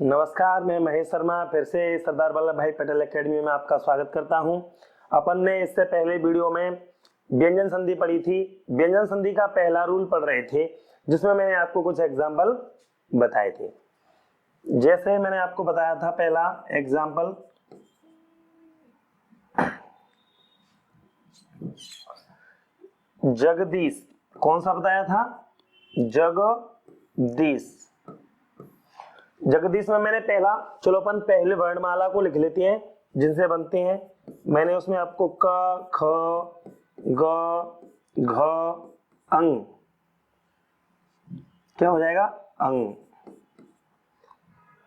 नमस्कार, मैं महेश शर्मा फिर से सरदार वल्लभ भाई पटेल एकेडमी में आपका स्वागत करता हूं। अपन ने इससे पहले वीडियो में व्यंजन संधि पढ़ी थी। व्यंजन संधि का पहला रूल पढ़ रहे थे, जिसमें मैंने आपको कुछ एग्जाम्पल बताए थे। जैसे मैंने आपको बताया था, पहला एग्जाम्पल जगदीश। कौन सा बताया था? जगदीश। जगदीश में मैंने पहला, चलो अपन पहले वर्णमाला को लिख लेते हैं जिनसे बनते हैं। मैंने उसमें आपको क, ख, ग, घ, अंग, क्या हो जाएगा? अंग।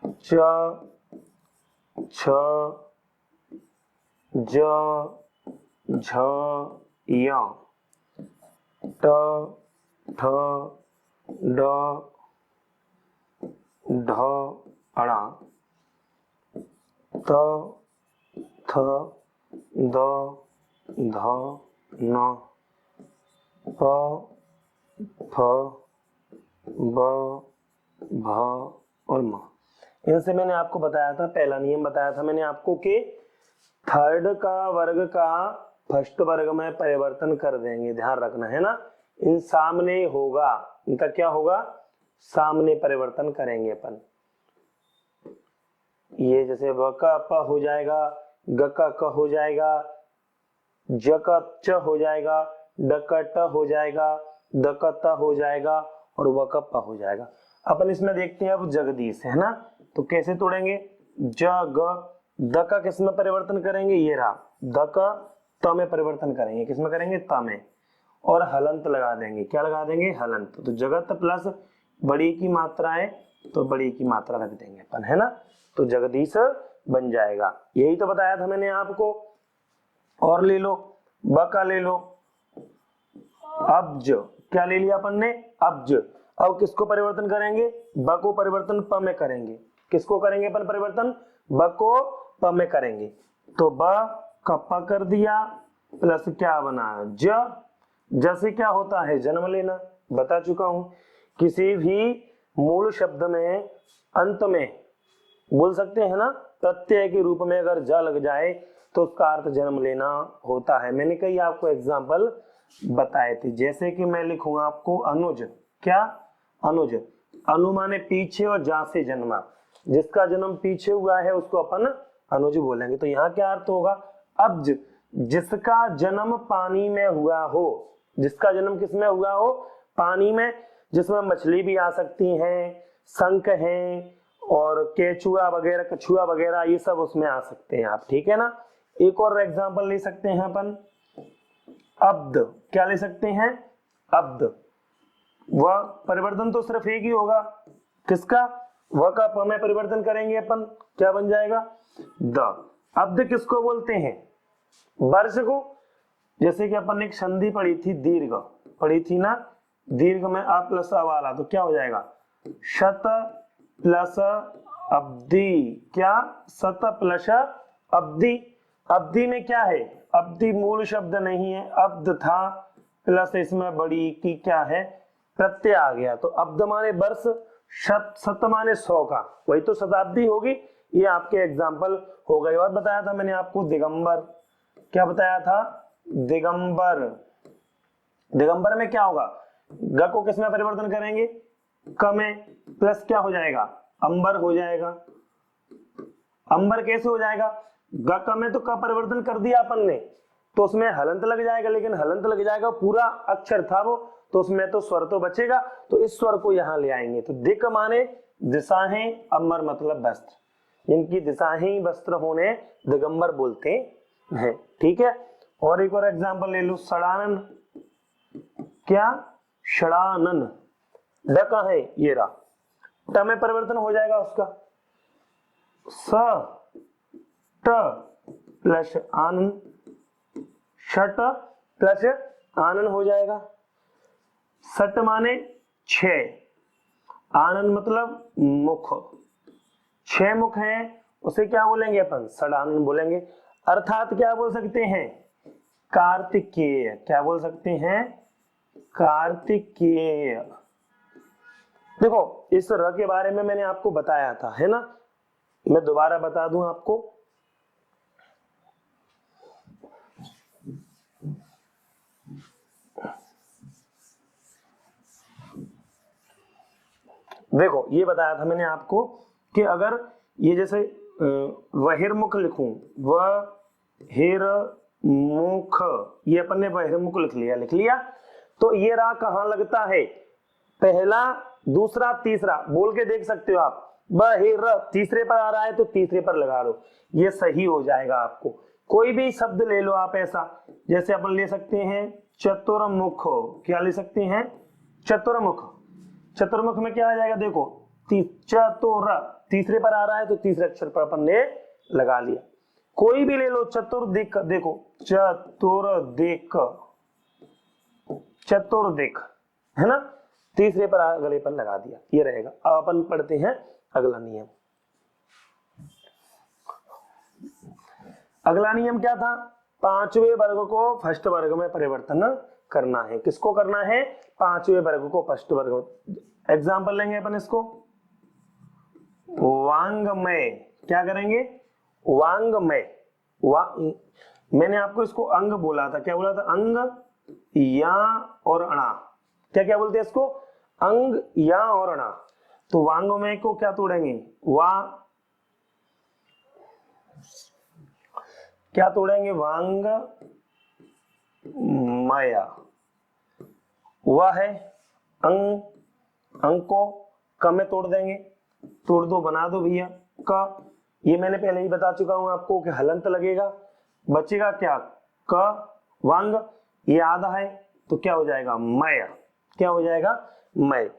च, छ, ज, झ, य, ट, ठ, ड, ढ, अणा, त, थ, द, ध, न, प, फ, ब, भ और म। इनसे मैंने आपको बताया था, पहला नियम बताया था मैंने आपको कि थर्ड का वर्ग का फर्स्ट वर्ग में परिवर्तन कर देंगे, ध्यान रखना है ना। इन सामने होगा, इनका क्या होगा? सामने परिवर्तन करेंगे अपन। ये जैसे व का प हो जाएगा, ग का क हो जाएगा, ज का च हो जाएगा, ड का ट हो जाएगा, द का त हो जाएगा और व का प हो जाएगा। अपन इसमें देखते हैं अब जगदीश है ना, तो कैसे तोड़ेंगे? ज ग, द का किस में परिवर्तन करेंगे? ये रहा, द का त में परिवर्तन करेंगे। किस में करेंगे? त में। और हलंत लगा देंगे। क्या लगा देंगे? हलंत। तो जगत प्लस बड़ी की मात्रा है तो बड़ी की मात्रा रख देंगे अपन, है ना। तो जगदीश बन जाएगा। यही तो बताया था मैंने आपको। और ले लो, ब का ले लो, अब्ज। क्या ले लिया अपन ने? अब्ज। अब किसको परिवर्तन करेंगे? ब को परिवर्तन प में करेंगे। किसको करेंगे अपन परिवर्तन? ब को प में करेंगे। तो ब का प कर दिया, प्लस क्या बना? ज। जैसे क्या होता है? जन्म लेना। बता चुका हूं, किसी भी मूल शब्द में अंत में बोल सकते हैं ना, प्रत्यय के रूप में अगर ज लग जाए तो उसका अर्थ जन्म लेना होता है। मैंने कई आपको एग्जाम्पल बताए थे। जैसे कि मैं लिखूंगा आपको अनुज। क्या? अनुज। अनु माने पीछे और जा से जन्मा। जिसका जन्म पीछे हुआ है उसको अपन अनुज बोलेंगे। तो यहाँ क्या अर्थ होगा? अब्ज। जिसका जन्म पानी में हुआ हो। जिसका जन्म किसमें हुआ हो? पानी में। जिसमें मछली भी आ सकती हैं, शंख हैं और केचुआ वगैरह, कछुआ वगैरह, ये सब उसमें आ सकते हैं आप, ठीक है ना। एक और एग्जांपल ले सकते हैं अपन, अब्द। क्या ले सकते हैं? अब्द। वह परिवर्तन तो सिर्फ एक ही होगा। किसका? वह का प में परिवर्तन करेंगे अपन, क्या बन जाएगा? द। अब्द किसको बोलते हैं? वर्ष को। जैसे कि अपन ने एक संधि पढ़ी थी, दीर्घ पढ़ी थी ना, दीर्घ में अ प्लस अ वाला, तो क्या हो जाएगा? शत प्लस अब्दी। क्या? शत प्लस अब्दी। अब्दी में क्या है? अब्दी मूल शब्द नहीं है, अब्द था, प्लस इसमें बड़ी की क्या है? प्रत्यय आ गया। तो अब्द माने वर्ष, शत माने 100 का, वही तो शताब्दी होगी। ये आपके एग्जाम्पल हो गए। और बताया था मैंने आपको दिगंबर। क्या बताया था? दिगंबर। दिगंबर में क्या होगा? ग को किस में परिवर्तन करेंगे? क में, प्लस क्या हो जाएगा? अंबर हो जाएगा। अंबर कैसे हो जाएगा? ग क में तो क परिवर्तन कर दिया अपन ने, तो उसमें हलंत लग जाएगा। लेकिन हलंत लग जाएगा, पूरा अक्षर था वो, तो उसमें तो स्वर तो बचेगा। तो इस स्वर को यहां ले आएंगे। तो दिक माने दिशाएं, अंबर मतलब वस्त्र। इनकी दिशाएं वस्त्र होने दिगंबर बोलते हैं, ठीक है। और एक और एग्जांपल ले लो, षडानन। क्या? षडानन। ड का है, ये रहा, ट में परिवर्तन हो जाएगा उसका, स ट प्लस आनन, षट प्लस आनन हो जाएगा। सट माने 6, आनन मतलब मुख। 6 मुख हैं, उसे क्या बोलेंगे अपन? षडानन बोलेंगे। अर्थात क्या बोल सकते हैं? कार्तिकेय। क्या बोल सकते हैं? कार्तिकेय। देखो, इस र के बारे में मैंने आपको बताया था, है ना। मैं दोबारा बता दूं आपको, देखो ये बताया था मैंने आपको कि अगर ये जैसे बहिर्मुख लिखूं, बहिर्मुख, ये अपन ने बहिर्मुख लिख लिया, तो ये रा कहां लगता है, पहला दूसरा तीसरा, बोल के देख सकते हो आप, बहिर तीसरे पर आ रहा है तो तीसरे पर लगा लो, ये सही हो जाएगा आपको। कोई भी शब्द ले लो आप ऐसा, जैसे अपन ले सकते हैं चतुर्मुख, क्या ले सकते हैं, चतुर्मुख, चतुर्मुख में क्या आ जाएगा, देखो चतुर तीसरे पर आ रहा है तो तीसरे अक्षर पर अपन ने लगा लिया। कोई भी ले लो, चतुर्दिक, देखो चतुर्दिक, चतुर्दिक है ना, तीसरे पर अगले पर लगा दिया, ये रहेगा। अब अपन पढ़ते हैं अगला नियम। अगला नियम क्या था, पांचवें वर्ग को फर्स्ट वर्ग में परिवर्तन करना है। किसको करना है, पांचवें वर्ग को फर्स्ट वर्ग में। एग्जाम्पल लेंगे अपन इसको, वांग्मय, क्या करेंगे, वांग्मय, मैंने आपको इसको अंग बोला था, क्या बोला था, अंग या और अणा, क्या क्या बोलते हैं इसको, अंग या और अणा। तो वांग्मय को क्या तोड़ेंगे, क्या तोड़ेंगे, वांग माया, वह है अंग, अंग को क में तोड़ देंगे, तोड़ दो, बना दो भैया का, ये मैंने पहले ही बता चुका हूं आपको कि हलंत लगेगा, बचेगा क्या, क वांग, ये आधा है तो क्या हो जाएगा, मय, क्या हो जाएगा, मय।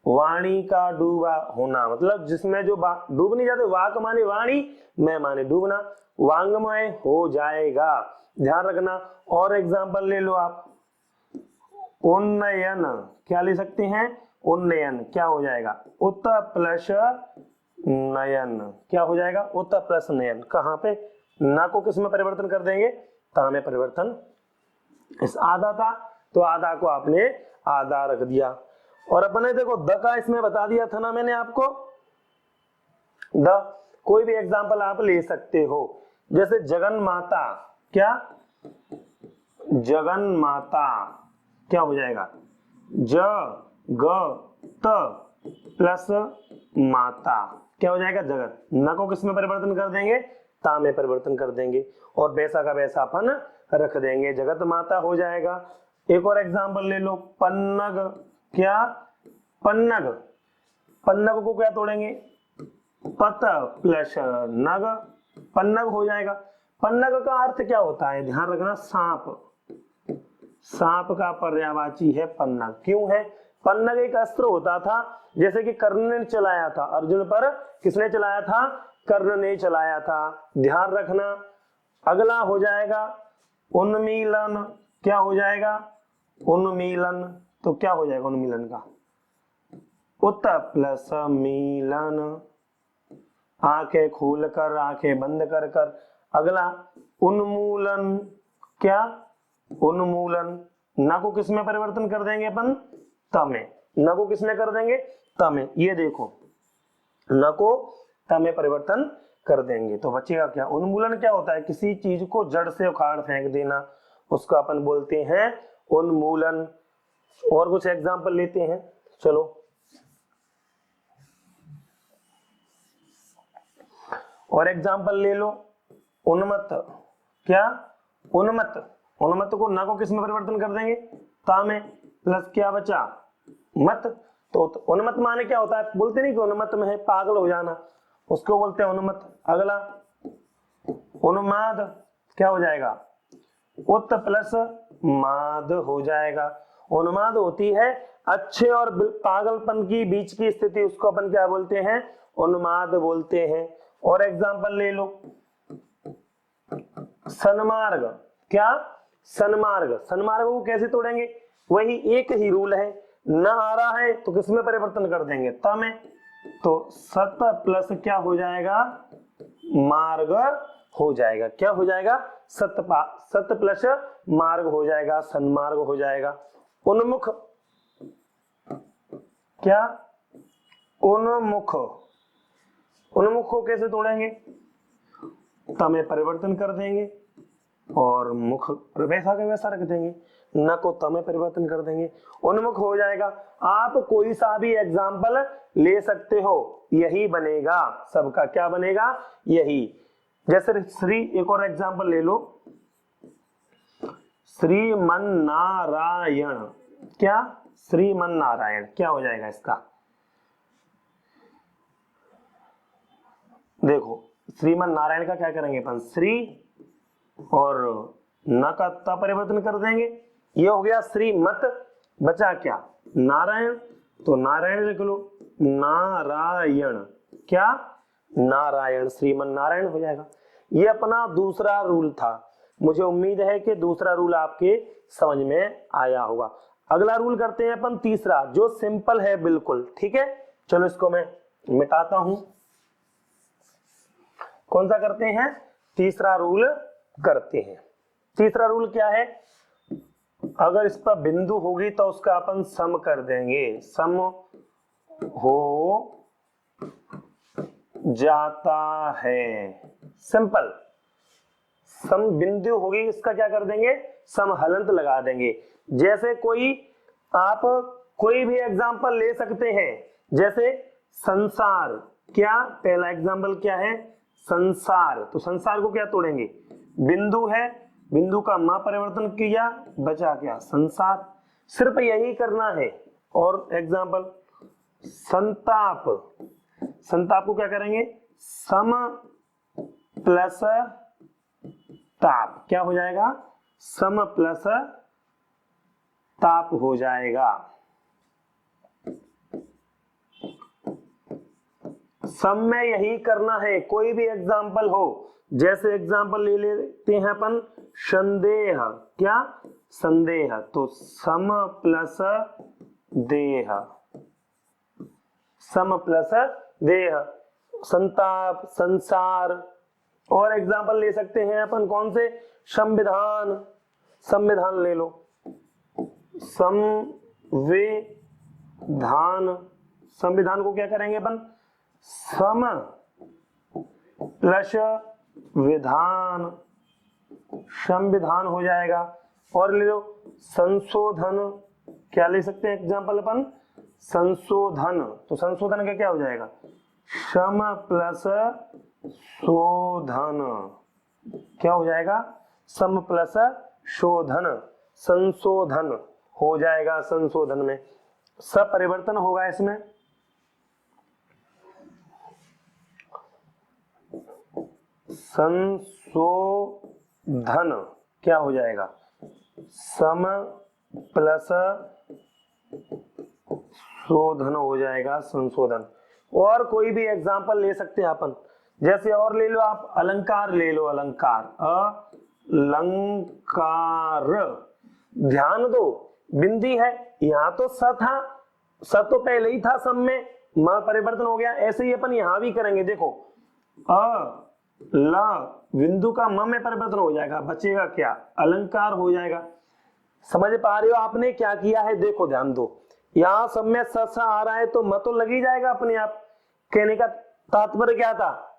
वाणी का डूबा होना, मतलब जिसमें जो डूब नहीं जाते, वाक माने वाणी, मैं माने डूबना, वांगमय हो जाएगा, ध्यान रखना। और एग्जाम्पल ले लो आप, उन्नयन, क्या ले सकते हैं, उन्नयन, क्या हो जाएगा, उत प्लस नयन, क्या हो जाएगा, उत प्लस नयन। कहां पे, ना को किस में परिवर्तन कर देंगे, ता में परिवर्तन। इस आधा था तो आधा को आपने आधा रख दिया। और अपने देखो द का इसमें बता दिया था ना मैंने आपको, द, कोई भी एग्जाम्पल आप ले सकते हो, जैसे जगन माता, क्या, जगन माता, क्या हो जाएगा, ज ग त प्लस माता, क्या हो जाएगा, जगत। न को किस में परिवर्तन कर देंगे, ता में परिवर्तन कर देंगे, और वैसा का वैसा अपन रख देंगे, जगत माता हो जाएगा। एक और एग्जाम्पल ले लो, पन्नग, क्या, पन्नग, पन्नग को क्या तोड़ेंगे, पत प्लस नग, पन्नग हो जाएगा। पन्नग का अर्थ क्या होता है, ध्यान रखना, सांप, सांप का पर्यायवाची है पन्नग। क्यों है, पन्नग एक अस्त्र होता था, जैसे कि कर्ण ने चलाया था अर्जुन पर, किसने चलाया था, कर्ण ने चलाया था, ध्यान रखना। अगला हो जाएगा उन्मीलन, क्या हो जाएगा, उन्मीलन, तो क्या हो जाएगा उन्मीलन का, उत प्लस मीलन, आंखें खोल कर आंखें बंद कर कर। अगला उन्मूलन, क्या, उन्मूलन, ना को किस में परिवर्तन कर देंगे अपन, त में, ना को किसमें कर देंगे, त में। ये देखो ना को त में परिवर्तन कर देंगे तो बचेगा क्या, उन्मूलन क्या होता है, किसी चीज को जड़ से उखाड़ फेंक देना, उसको अपन बोलते हैं उन्मूलन। और कुछ एग्जाम्पल लेते हैं, चलो। और एग्जाम्पल ले लो, उन्मत्त, क्या, उन्मत्त, उन्मत्त को ना को किस में परिवर्तन कर देंगे, ता में, प्लस क्या बचा, मत। तो उन्मत्त माने क्या होता है, बोलते नहीं कि उन्मत्त में है पागल हो जाना, उसको बोलते हैं उन्मत्त। अगला उन्माद, क्या हो जाएगा, उत प्लस माद हो जाएगा। उन्माद होती है अच्छे और पागलपन की बीच की स्थिति, उसको अपन क्या बोलते हैं, उन्माद बोलते हैं। और एग्जाम्पल ले लो, सन्मार्ग, क्या, सन्मार्ग, सन्मार्ग को कैसे तोड़ेंगे, वही एक ही रूल है, न आ रहा है तो किसमें परिवर्तन कर देंगे, त में। तो सत प्लस क्या हो जाएगा, मार्ग हो जाएगा, क्या हो जाएगा, सत प्लस मार्ग हो जाएगा, सन्मार्ग हो जाएगा। उन्मुख, क्या, उन्मुख, उन्मुख को कैसे तोड़ेंगे, त में परिवर्तन कर देंगे और मुख वैसा का वैसा रख देंगे, न को त में परिवर्तन कर देंगे, उन्मुख हो जाएगा। आप कोई सा भी एग्जाम्पल ले सकते हो, यही बनेगा सबका, क्या बनेगा, यही। जैसे श्री, एक और एग्जाम्पल ले लो, श्रीमन नारायण, क्या, श्रीमन नारायण, क्या हो जाएगा इसका, देखो श्रीमन नारायण का क्या करेंगे अपन, श्री और न का ता परिवर्तन कर देंगे, ये हो गया श्रीमत, बचा क्या, नारायण, तो नारायण लिख लो, नारायण, क्या, नारायण, श्रीमन नारायण हो जाएगा। ये अपना दूसरा रूल था। मुझे उम्मीद है कि दूसरा रूल आपके समझ में आया होगा। अगला रूल करते हैं अपन तीसरा, जो सिंपल है बिल्कुल, ठीक है। चलो इसको मैं मिटाता हूं। कौन सा करते हैं, तीसरा रूल करते हैं। तीसरा रूल क्या है, अगर इस पर बिंदु होगी तो उसका अपन सम कर देंगे, सम हो जाता है, सिंपल। सम बिंदु होगी, इसका क्या कर देंगे, सम हलंत लगा देंगे। जैसे कोई, आप कोई भी एग्जांपल ले सकते हैं, जैसे संसार, क्या, पहला एग्जांपल क्या है, संसार, तो संसार को क्या तोड़ेंगे, बिंदु है, बिंदु का मा परिवर्तन किया, बचा क्या, संसार, सिर्फ यही करना है। और एग्जांपल संताप, संताप को क्या करेंगे, सम प्लस ताप, क्या हो जाएगा, सम प्लस ताप हो जाएगा। सम में यही करना है, कोई भी एग्जाम्पल हो। जैसे एग्जाम्पल ले लेते हैं अपन संदेह, क्या, संदेह, तो सम प्लस देह, सम प्लस देह, संताप, संसार। और एग्जाम्पल ले सकते हैं अपन कौन से, संविधान, संविधान ले लो, संविधान, संविधान को क्या करेंगे अपन, सम प्लस विधान, संविधान हो जाएगा। और ले लो संशोधन, क्या ले सकते हैं एग्जाम्पल अपन, संशोधन, तो संशोधन का क्या हो जाएगा, सम प्लस शोधन, क्या हो जाएगा, सम प्लस शोधन, संशोधन हो जाएगा। संशोधन में सब परिवर्तन होगा, इसमें संशोधन क्या हो जाएगा, सम प्लस शोधन हो जाएगा, संशोधन। और कोई भी एग्जाम्पल ले सकते हैं अपन, जैसे और ले लो आप, अलंकार ले लो, अलंकार, अलंकार, ध्यान दो बिंदी है, यहां तो स था, स तो पहले ही था, सम में म परिवर्तन हो गया। ऐसे ही अपन यहां भी करेंगे, देखो ल बिंदु का म में परिवर्तन हो जाएगा, बचेगा क्या, अलंकार हो जाएगा। समझ पा रहे हो आपने क्या किया है, देखो ध्यान दो, यहां सब में स आ रहा है तो म तो लग ही जाएगा अपने आप। कहने का तात्पर्य क्या था,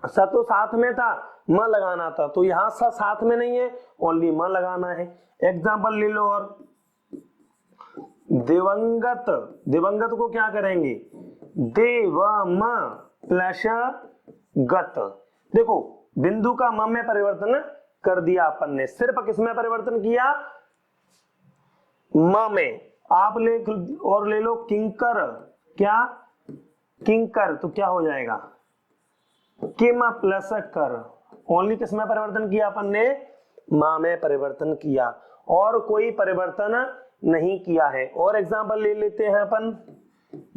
स तो साथ में था, म लगाना था, तो यहां स साथ में नहीं है, ओनली म लगाना है। एग्जाम्पल ले लो, और दिवंगत, दिवंगत को क्या करेंगे, देवम प्लस गत, देखो बिंदु का म में परिवर्तन कर दिया अपन ने, सिर्फ किसमें परिवर्तन किया, म में। आप ले और ले लो किंकर, क्या, किंकर, तो क्या हो जाएगा, किम प्लस कर, ओनली किसमें परिवर्तन किया अपन ने, मां में परिवर्तन किया, और कोई परिवर्तन नहीं किया है। और एग्जांपल ले लेते हैं अपन,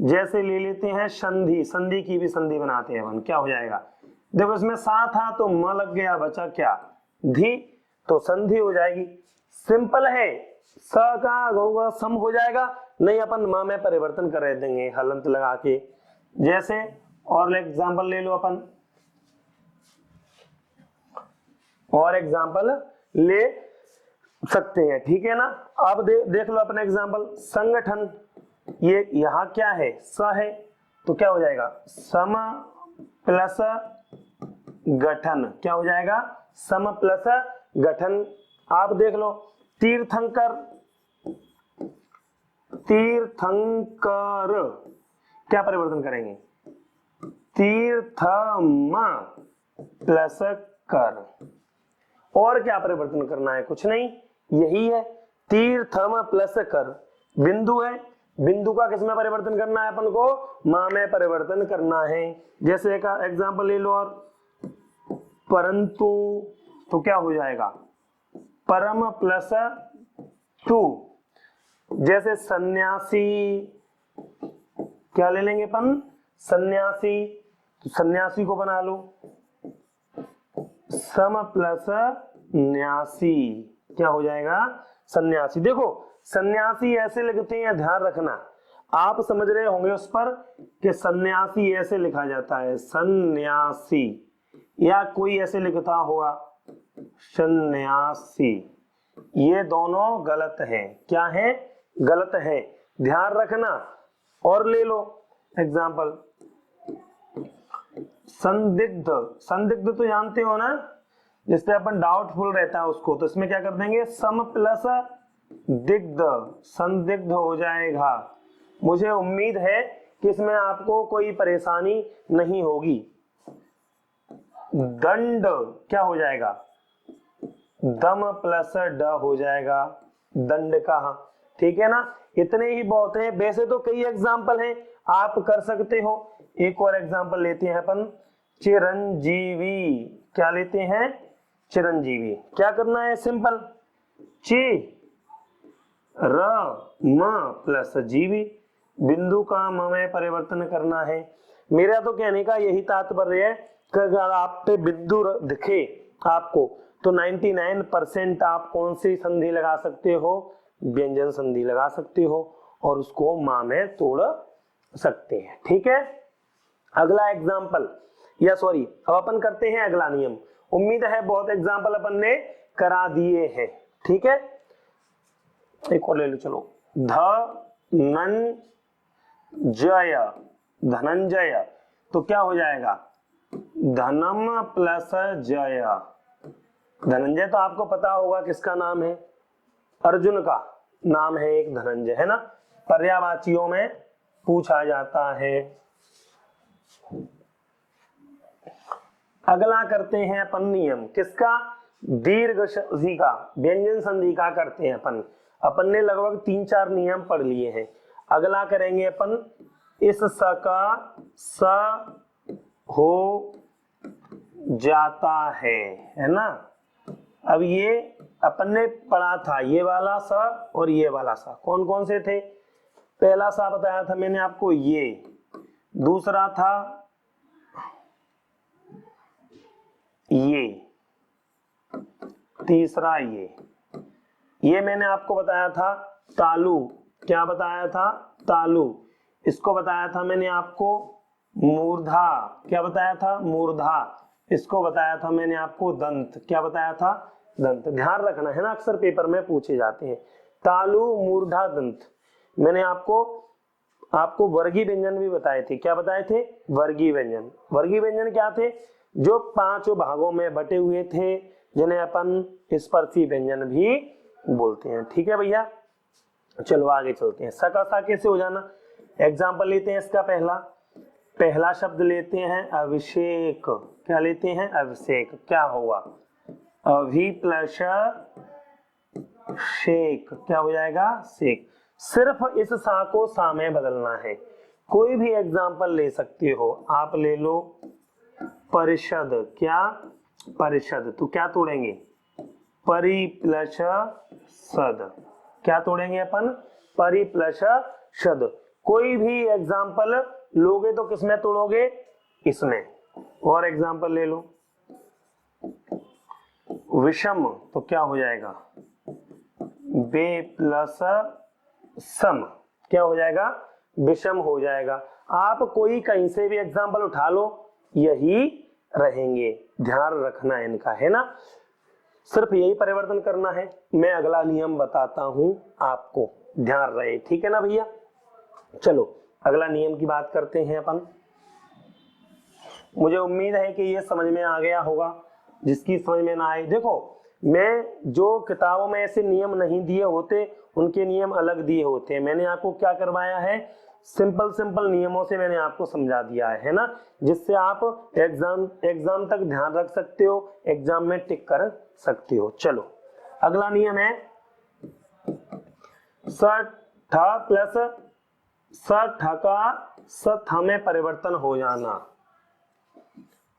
जैसे ले लेते हैं संधि, संधि की भी संधि बनाते हैं अपन, क्या हो जाएगा, देखो इसमें सा था तो म लग गया, बचा क्या, धी, तो संधि हो जाएगी। सिंपल है, स का होगा सम हो जाएगा, नहीं अपन म में परिवर्तन कर देंगे हलंत लगा के। जैसे और एग्जांपल ले लो अपन, और एग्जांपल ले सकते हैं, ठीक है ना। अब देख लो अपने एग्जांपल, संगठन, ये यहां क्या है, स है, तो क्या हो जाएगा, सम प्लस गठन, क्या हो जाएगा, सम प्लस गठन। आप देख लो, तीर्थंकर, तीर्थंकर क्या परिवर्तन करेंगे, तीर्थम प्लस कर। और क्या परिवर्तन करना है, कुछ नहीं, यही है, तीर्थम प्लस कर। बिंदु है, बिंदु का किसमें परिवर्तन करना है अपन को, मां में परिवर्तन करना है। जैसे एक एग्जांपल ले लो, और परंतु, तो क्या हो जाएगा, परम प्लस तू। जैसे सन्यासी, क्या ले लेंगे अपन, सन्यासी, तो सन्यासी को बना लो सम प्लस न्यासी, क्या हो जाएगा, सन्यासी। देखो सन्यासी ऐसे लिखते हैं, ध्यान रखना, आप समझ रहे होंगे उस पर कि सन्यासी ऐसे लिखा जाता है, सन्यासी, या कोई ऐसे लिखता होगा सन्यासी। ये दोनों गलत हैं, क्या है, गलत है, ध्यान रखना। और ले लो एग्जाम्पल, संदिग्ध, संदिग्ध तो जानते हो ना, जिससे अपन डाउटफुल रहता है उसको, तो इसमें क्या कर देंगे, सम प्लस दिग्ध, संदिग्ध हो जाएगा। मुझे उम्मीद है कि इसमें आपको कोई परेशानी नहीं होगी। दंड क्या हो जाएगा, दम प्लस ड हो जाएगा, दंड का, ठीक है ना। इतने ही बहुत है, वैसे तो कई एग्जाम्पल हैं, आप कर सकते हो। एक और एग्जाम्पल लेते हैं अपन, चिरंजीवी, क्या लेते हैं, चिरंजीवी। क्या करना है, सिंपल, ची र म प्लस जीवी, बिंदु का म में परिवर्तन करना है। मेरा तो कहने का यही तात्पर्य है कि अगर आप पे बिंदु दिखे आपको, तो 99% आप कौन सी संधि लगा सकते हो, व्यंजन संधि लगा सकते हो, और उसको मां में तोड़ सकते हैं, ठीक है। अगला एग्जाम्पल, या सॉरी, अब अपन करते हैं अगला नियम। उम्मीद है बहुत एग्जाम्पल अपन ने करा दिए हैं, ठीक है। एक और ले लो, चलो, धनंजय, धनंजय, तो क्या हो जाएगा, धनम प्लस जय। धनंजय तो आपको पता होगा किसका नाम है, अर्जुन का नाम है एक धनंजय, है ना, पर्यायवाचियों में पूछा जाता है। अगला करते हैं अपन नियम, किसका, दीर्घ संधि का, व्यंजन संधि का करते हैं अपन। अपन ने लगभग 3-4 नियम पढ़ लिए हैं। अगला करेंगे अपन, इस स का स हो जाता है ना। अब ये अपन ने पढ़ा था, ये वाला सा और ये वाला सा कौन कौन से थे, पहला सा बताया था मैंने आपको, ये, दूसरा था ये, तीसरा ये मैंने आपको बताया था तालु, क्या बताया था, तालु। इसको बताया था मैंने आपको मूर्धा, क्या बताया था, मूर्धा। इसको बताया था मैंने आपको दंत, क्या बताया था, दंत। ध्यान रखना है ना, अक्सर पेपर में पूछे जाते हैं, तालु, मूर्धा, दंत। मैंने आपको वर्गीय व्यंजन भी बताए थे, क्या बताए थे, वर्गीय व्यंजन। वर्गीय व्यंजन क्या थे, जो 5 भागों में बटे हुए थे, जिन्हें अपन स्पर्शी व्यंजन भी बोलते हैं, ठीक है भैया। चलो आगे चलते हैं, स का सा कैसे हो जाना, एग्जाम्पल लेते हैं इसका। पहला शब्द लेते हैं अभिषेक, क्या लेते हैं, अभिषेक। क्या होगा, अभि प्लस शेक, क्या हो जाएगा, शेक। सिर्फ इस सा को सा में बदलना है। कोई भी एग्जाम्पल ले सकते हो आप, ले लो परिषद, क्या, परिषद, तो क्या तोड़ेंगे, परि प्लस सद, क्या तोड़ेंगे अपन, परि प्लस शद। कोई भी एग्जाम्पल लोगे तो किसमें तोड़ोगे, इसमें। और एग्जाम्पल ले लो, विषम, तो क्या हो जाएगा, बे प्लस सम, क्या हो जाएगा, विषम हो जाएगा। आप कोई कहीं से भी एग्जाम्पल उठा लो, यही रहेंगे, ध्यान रखना इनका, है ना, सिर्फ यही परिवर्तन करना है। मैं अगला नियम बताता हूं आपको, ध्यान रहे, ठीक है ना भैया। चलो अगला नियम की बात करते हैं अपन। मुझे उम्मीद है कि ये समझ में आ गया होगा। जिसकी समझ में ना आए, देखो मैं जो किताबों में ऐसे नियम नहीं दिए होते, उनके नियम अलग दिए होते हैं। मैंने आपको क्या करवाया है, सिंपल सिंपल नियमों से मैंने आपको समझा दिया है ना, जिससे आप एग्जाम तक ध्यान रख सकते हो, एग्जाम में टिक कर सकते हो। चलो अगला नियम है स ठ प्लस स ठ का स थ में परिवर्तन हो जाना।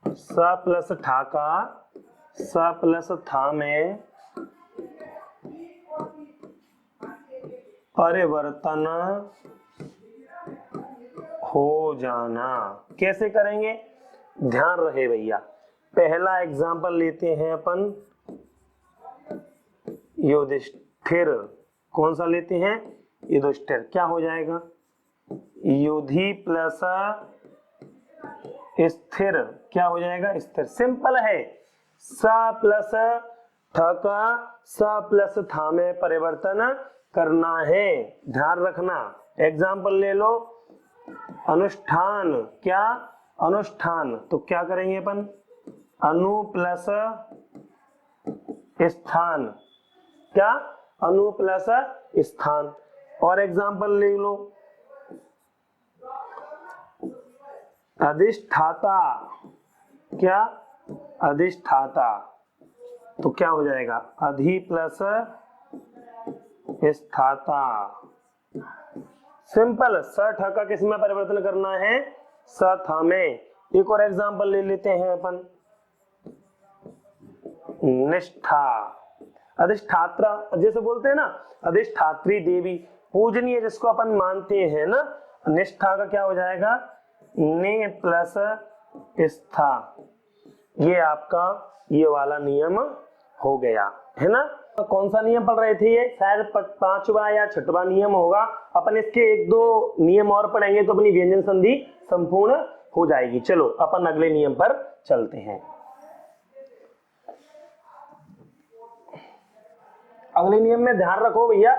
स प्लस ठ का स प्लस थ में परिवर्तन हो जाना। कैसे करेंगे, ध्यान रहे भैया। पहला एग्जांपल लेते हैं अपन युधिष्ठिर। कौन सा लेते हैं, युधिष्ठिर। क्या हो जाएगा, युधि प्लस स्थिर, क्या हो जाएगा, स्थिर। सिंपल है, स प्लस ठ का स प्लस थ में परिवर्तन करना है, ध्यान रखना। एग्जाम्पल ले लो, अनुष्ठान। क्या, अनुष्ठान। तो क्या करेंगे अपन, अनु प्लस स्थान। क्या, अनु प्लस स्थान। और एग्जाम्पल ले लो, अधिष्ठाता। क्या, अधिष्ठाता। तो क्या हो जाएगा, अधि प्लस स्थाता। सिंपल, स ठ का किस में परिवर्तन करना है, स थ में। एक और एग्जांपल ले लेते हैं अपन, निष्ठा। अधिष्ठात्रा जैसे बोलते हैं ना, अधिष्ठात्री देवी, पूजनीय जिसको अपन मानते हैं ना। निष्ठा का क्या हो जाएगा, ने प्लस स्था। ये आपका ये वाला नियम हो गया है ना। कौन सा नियम पढ़ रहे थे, ये शायद 5वां या 6वां नियम होगा। अपन इसके 1-2 नियम और पढ़ेंगे तो अपनी व्यंजन संधि संपूर्ण हो जाएगी। चलो अपन अगले नियम पर चलते हैं। अगले नियम में ध्यान रखो भैया,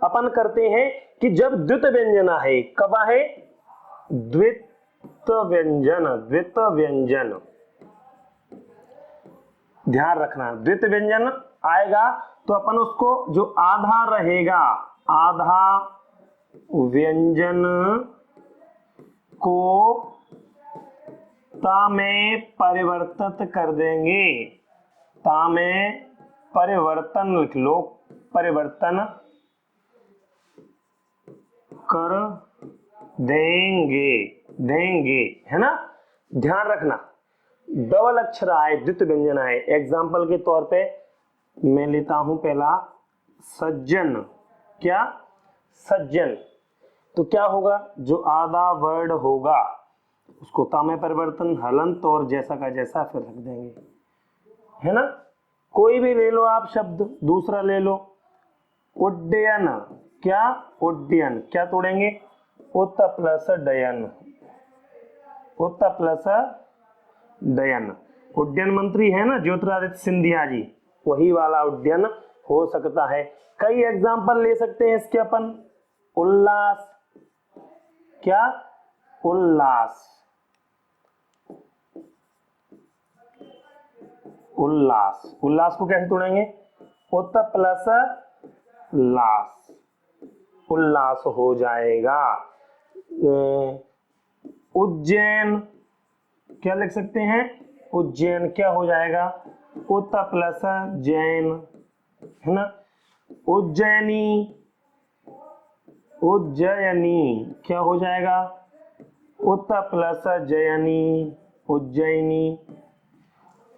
अपन करते हैं कि जब द्वित व्यंजन है, कब है, द्वित व्यंजन। द्वित व्यंजन ध्यान रखना, द्वित व्यंजन आएगा तो अपन उसको जो आधा रहेगा, आधा व्यंजन को ता में परिवर्तित कर देंगे। ता में परिवर्तन लिख लो, परिवर्तन कर देंगे, देंगे है ना। ध्यान रखना, डबल अक्षर आए, द्वित व्यंजन आए। एग्जाम्पल के तौर पे मैं लेता हूं पहला सज्जन। क्या, सज्जन। तो क्या होगा, जो आधा वर्ड होगा उसको ता में परिवर्तन, हलंत और जैसा का जैसा फिर रख देंगे, है ना। कोई भी ले लो आप शब्द, दूसरा ले लो, उड्डयन। क्या, उड्डयन। क्या तोड़ेंगे, उत प्लस डयन, उत प्लस डयन। उड्डयन मंत्री है ना ज्योतिरादित्य सिंधिया जी, वही वाला उड्डयन हो सकता है। कई एग्जाम्पल ले सकते हैं इसके अपन, उल्लास। क्या, उल्लास, उल्लास। उल्लास को कैसे तोड़ेंगे, उत प्लस लास, उल्लास हो जाएगा। उज्जैन, क्या लिख सकते हैं, उज्जैन। क्या हो जाएगा, उत प्लस जैन, है ना। उज्जैनी, उज्जयनी। क्या हो जाएगा, उत प्लस जयनी, उज्जैनी।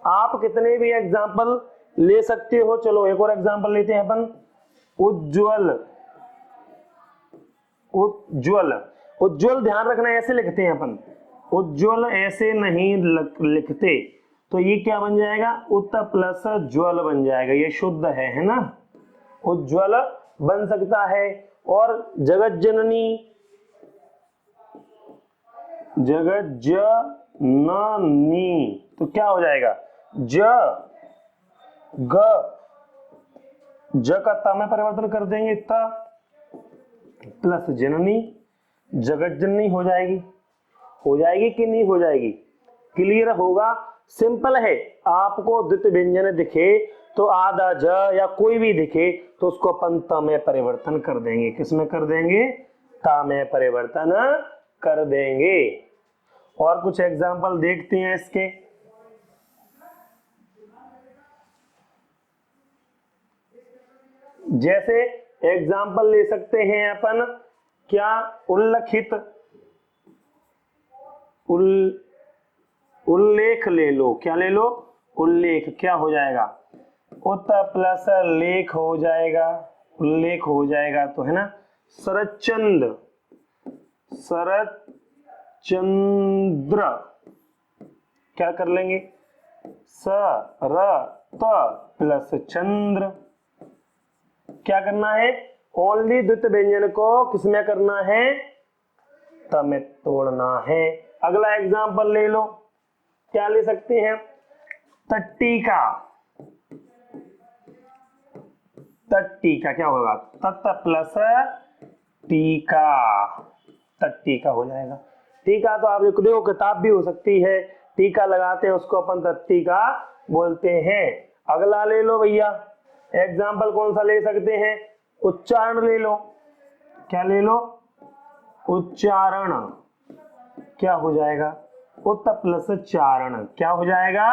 आप कितने भी एग्जाम्पल ले सकते हो। चलो एक और एग्जाम्पल लेते हैं अपन, उज्ज्वल। उज्ज्वल, उज्ज्वल ध्यान रखना ऐसे लिखते हैं अपन, उज्ज्वल ऐसे नहीं लिखते। तो ये क्या बन जाएगा, उत प्लस ज्वल बन जाएगा। ये शुद्ध है ना, उज्ज्वल बन सकता है। और जगत जननी, जगत जननी। तो क्या हो जाएगा, ज ग, ज का ता में परिवर्तन कर देंगे, ता प्लस जननी, जगत जननी हो जाएगी। हो जाएगी कि नहीं हो जाएगी, क्लियर होगा, सिंपल है। आपको द्वितीय व्यंजन दिखे तो आधा ज या कोई भी दिखे तो उसको अपन त में परिवर्तन कर देंगे। किसमें कर देंगे? ता में परिवर्तन कर देंगे। और कुछ एग्जाम्पल देखते हैं इसके। जैसे एग्जाम्पल ले सकते हैं अपन, क्या उल्लिखित, उल्लेख ले लो। क्या ले लो? उल्लेख। क्या हो जाएगा? उत प्लस लेख हो जाएगा, उल्लेख हो जाएगा तो, है ना। शरच्चंद्र, शरच्चंद्र क्या कर लेंगे? स र त प्लस चंद्र। क्या करना है? ओनली द्वितीय व्यंजन को किसमें करना है? त में तोड़ना है। अगला एग्जाम्पल ले लो, क्या ले सकते हैं? तट्टिका। तट्टिका क्या होगा? तत् प्लस टीका, तट्टिका हो जाएगा। टीका तो आप देखो किताब भी हो सकती है, टीका लगाते हैं उसको अपन तट्टिका बोलते हैं। अगला ले लो भैया, एग्जाम्पल कौन सा ले सकते हैं? उच्चारण ले लो। क्या ले लो? उच्चारण। क्या हो जाएगा? उत प्लस चारण। क्या हो जाएगा?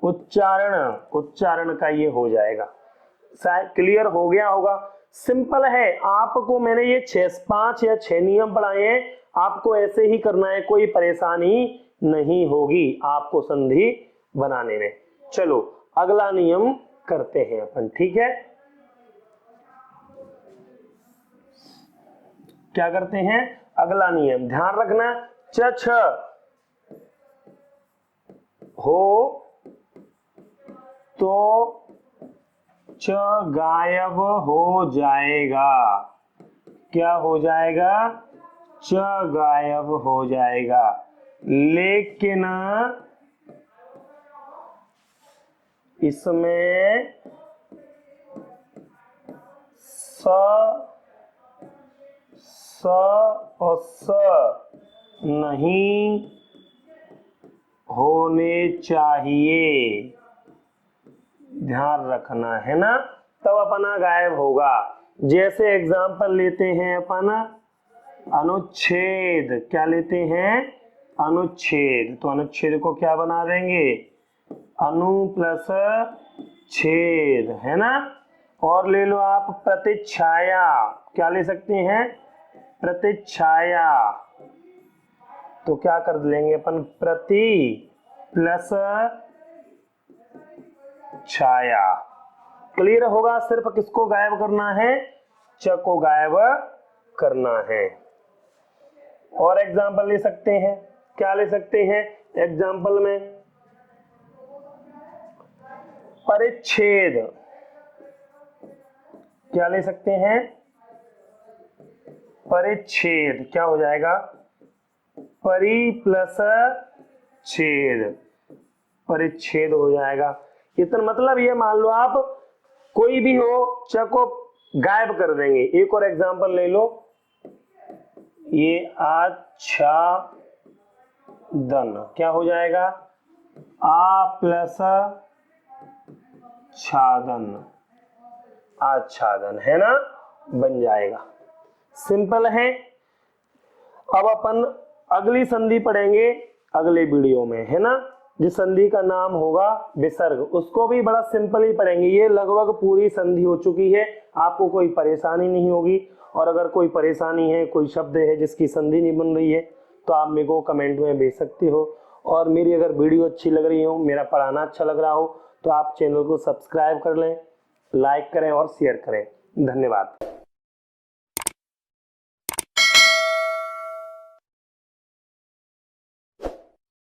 उच्चारण। उच्चारण का ये हो जाएगा। शायद क्लियर हो गया होगा। सिंपल है, आपको मैंने ये 5 या 6 नियम पढ़ाए हैं, आपको ऐसे ही करना है, कोई परेशानी नहीं होगी आपको संधि बनाने में। चलो अगला नियम करते हैं अपन, ठीक है। क्या करते हैं? अगला नियम ध्यान रखना, च छ हो तो च गायब हो जाएगा। क्या हो जाएगा? च गायब हो जाएगा। लेकिन इसमें स और स नहीं होने चाहिए, ध्यान रखना है ना, तब अपना गायब होगा। जैसे एग्जाम्पल लेते हैं अपन अनुच्छेद। क्या लेते हैं? अनुच्छेद। तो अनुच्छेद को क्या बना देंगे? अनु प्लस छेद, है ना। और ले लो आप प्रतिच्छाया। क्या ले सकते हैं? प्रतिच्छाया। तो क्या कर लेंगे अपन? प्रति प्लस छाया। क्लियर होगा? सिर्फ किसको गायब करना है? च को गायब करना है। और एग्जाम्पल ले सकते हैं। क्या ले सकते हैं एग्जाम्पल में? परिच्छेद। क्या ले सकते हैं? परिच्छेद। क्या हो जाएगा? परि प्लस छेद, परिच्छेद हो जाएगा। इतना मतलब ये मान लो आप कोई भी हो, च को गायब कर देंगे। एक और एग्जांपल ले लो, ये आच्छादन। क्या हो जाएगा? आ प्लस छादन, आच्छादन, है ना, बन जाएगा। सिंपल है। अब अपन अगली संधि पढ़ेंगे अगले वीडियो में, है ना। जिस संधि का नाम होगा विसर्ग, उसको भी बड़ा सिंपल ही पढ़ेंगे। ये लगभग पूरी संधि हो चुकी है, आपको कोई परेशानी नहीं होगी। और अगर कोई परेशानी है, कोई शब्द है जिसकी संधि नहीं बन रही है, तो आप मेरे को कमेंट में भेज सकते हो। और मेरी अगर वीडियो अच्छी लग रही हो, मेरा पढ़ाना अच्छा लग रहा हो, तो आप चैनल को सब्सक्राइब कर लें, लाइक करें और शेयर करें। धन्यवाद।